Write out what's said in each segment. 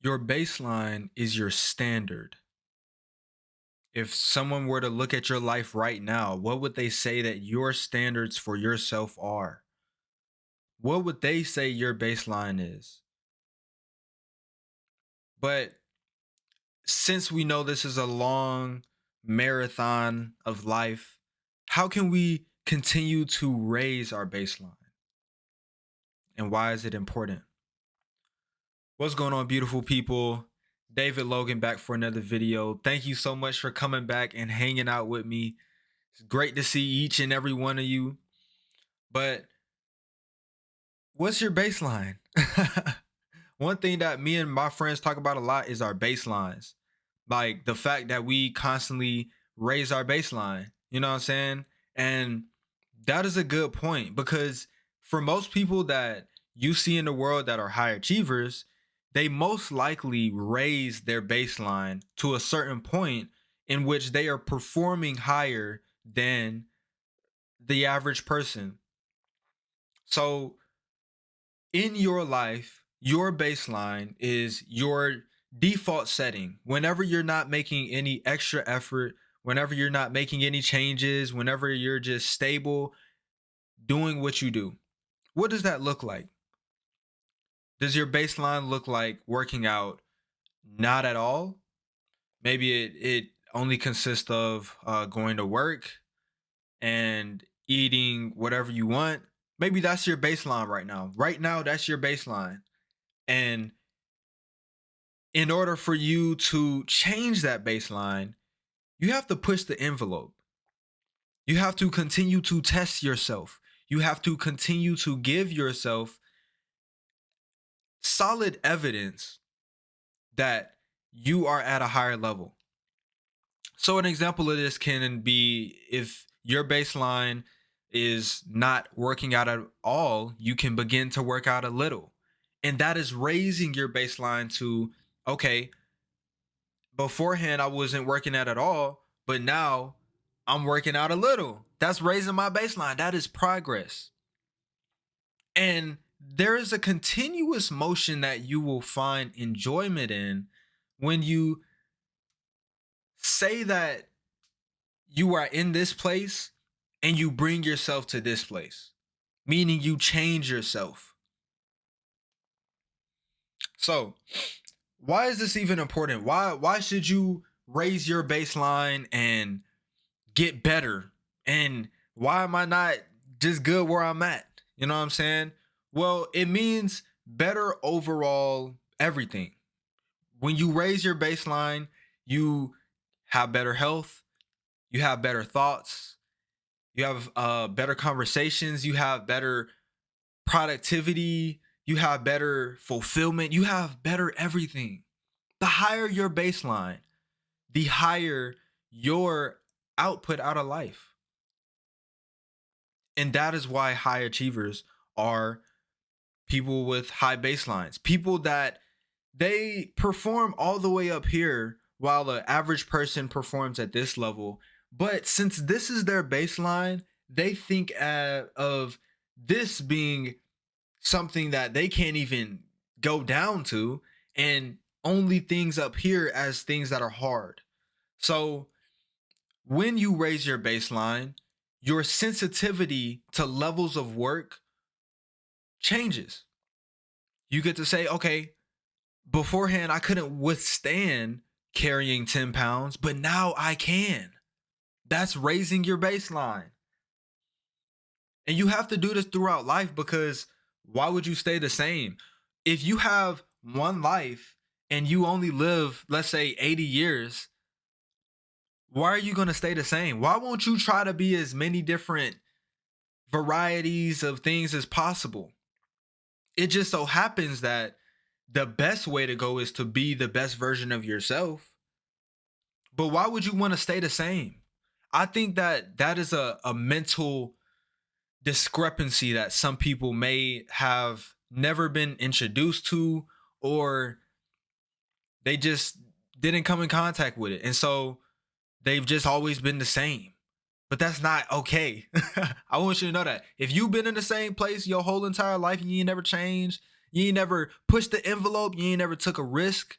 Your baseline is your standard. If someone were to look at your life right now, what would they say that your standards for yourself are? What would they say your baseline is? But since we know this is a long marathon of life, how can we continue to raise our baseline? And why is it important? What's going on, beautiful people? David Logan back for another video. Thank you so much for coming back and hanging out with me. It's great to see each and every one of you. But what's your baseline? One thing that me and my friends talk about a lot is our baselines. Like the fact that we constantly raise our baseline. You know what I'm saying? And that is a good point because for most people that you see in the world that are high achievers, they most likely raise their baseline to a certain point in which they are performing higher than the average person. So in your life, your baseline is your default setting. Whenever you're not making any extra effort, whenever you're not making any changes, whenever you're just stable doing what you do. What does that look like? Does your baseline look like working out? Not at all. Maybe it only consists of going to work and eating whatever you want. Maybe that's your baseline right now. Right now, that's your baseline. And in order for you to change that baseline, you have to push the envelope. You have to continue to test yourself. You have to continue to give yourself solid evidence that you are at a higher level. So, an example of this can be if your baseline is not working out at all, you can begin to work out a little. And that is raising your baseline to, okay, beforehand I wasn't working out at all, but now I'm working out a little. That's raising my baseline. That is progress. And there is a continuous motion that you will find enjoyment in when you say that you are in this place and you bring yourself to this place, meaning you change yourself. So, why is this even important? Why should you raise your baseline and get better? And why am I not just good where I'm at? You know what I'm saying? Well, it means better overall everything. When you raise your baseline, you have better health, you have better thoughts, you have better conversations, you have better productivity, you have better fulfillment, you have better everything. The higher your baseline, the higher your output out of life. And that is why high achievers are people with high baselines, people that they perform all the way up here while the average person performs at this level. But since this is their baseline, they think of this being something that they can't even go down to, and only things up here as things that are hard. So when you raise your baseline, your sensitivity to levels of work changes. You get to say, okay, beforehand I couldn't withstand carrying 10 pounds, but now I can. That's raising your baseline. And you have to do this throughout life because why would you stay the same? If you have one life and you only live, let's say, 80 years, why are you going to stay the same? Why won't you try to be as many different varieties of things as possible? It just so happens that the best way to go is to be the best version of yourself. But why would you want to stay the same? I think that that is a mental discrepancy that some people may have never been introduced to, or they just didn't come in contact with it. And so they've just always been the same. But that's not okay. I want you to know that. If you've been in the same place your whole entire life and you never changed, You ain't never pushed the envelope. You ain't never took a risk.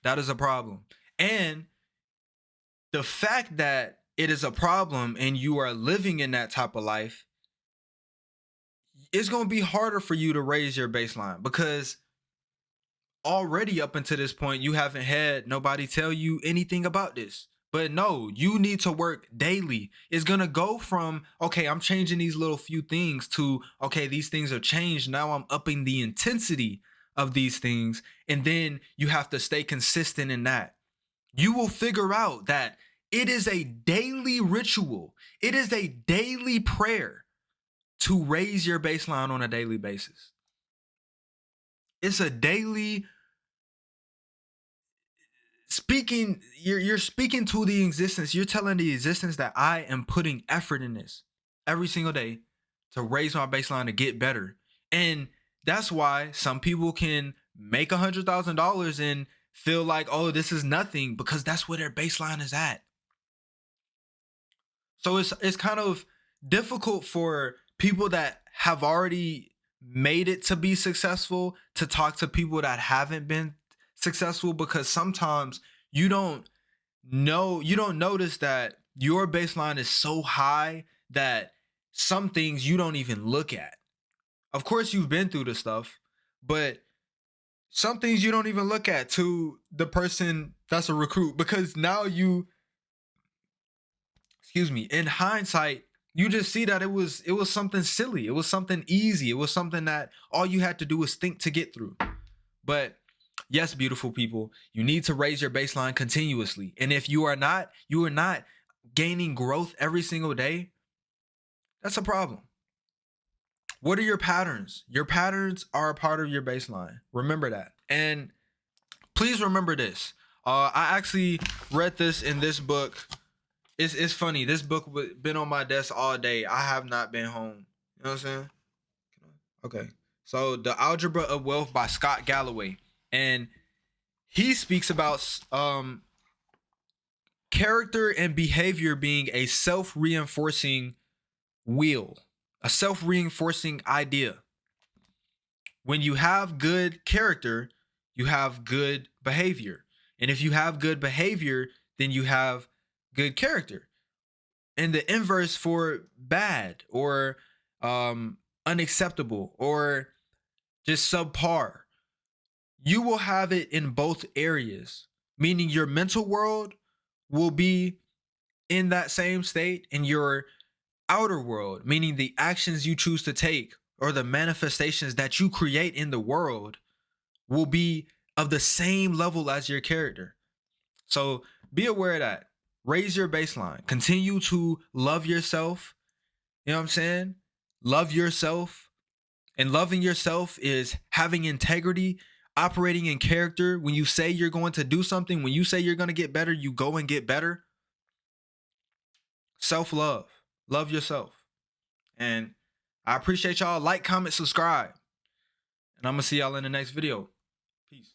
That is a problem. And the fact that it is a problem and you are living in that type of life, it's going to be harder for you to raise your baseline because already up until this point, you haven't had nobody tell you anything about this. But no, you need to work daily. It's going to go from, okay, I'm changing these little few things to, okay, these things are changed. Now I'm upping the intensity of these things. And then you have to stay consistent in that. You will figure out that it is a daily ritual, it is a daily prayer to raise your baseline on a daily basis. It's a daily speaking, you're speaking to the existence. You're telling the existence that I am putting effort in this every single day to raise my baseline to get better. And that's why some people can make $100,000 and feel like, oh, this is nothing, because that's where their baseline is at. So it's kind of difficult for people that have already made it to be successful to talk to people that haven't been successful, because sometimes you don't you don't notice that your baseline is so high that some things you don't even look at. Of course you've been through the stuff, but some things you don't even look at to the person that's a recruit, because now you, excuse me, in hindsight, you just see that it was something silly, it was something easy, it was something that all you had to do was think to get through. But yes, beautiful people, you need to raise your baseline continuously. And if you are not gaining growth every single day, that's a problem. What are your patterns? Your patterns are a part of your baseline. Remember that. And please remember this. I actually read this in this book. It's funny. This book been on my desk all day. I have not been home. You know what I'm saying? Okay. So, The Algebra of Wealth by Scott Galloway. And he speaks about character and behavior being a self-reinforcing wheel, a self-reinforcing idea. When you have good character, you have good behavior. And if you have good behavior, then you have good character. And the inverse for bad or unacceptable or just subpar, you will have it in both areas, meaning your mental world will be in that same state, and your outer world, meaning the actions you choose to take or the manifestations that you create in the world, will be of the same level as your character. So be aware of that. Raise your baseline. Continue to love yourself. You know what I'm saying? Love yourself. And loving yourself is having integrity, operating in character. When you say you're going to do something, when you say you're going to get better, you go and get better. Self-love. Love yourself. And I appreciate y'all. Like, comment, subscribe. And I'm going to see y'all in the next video. Peace.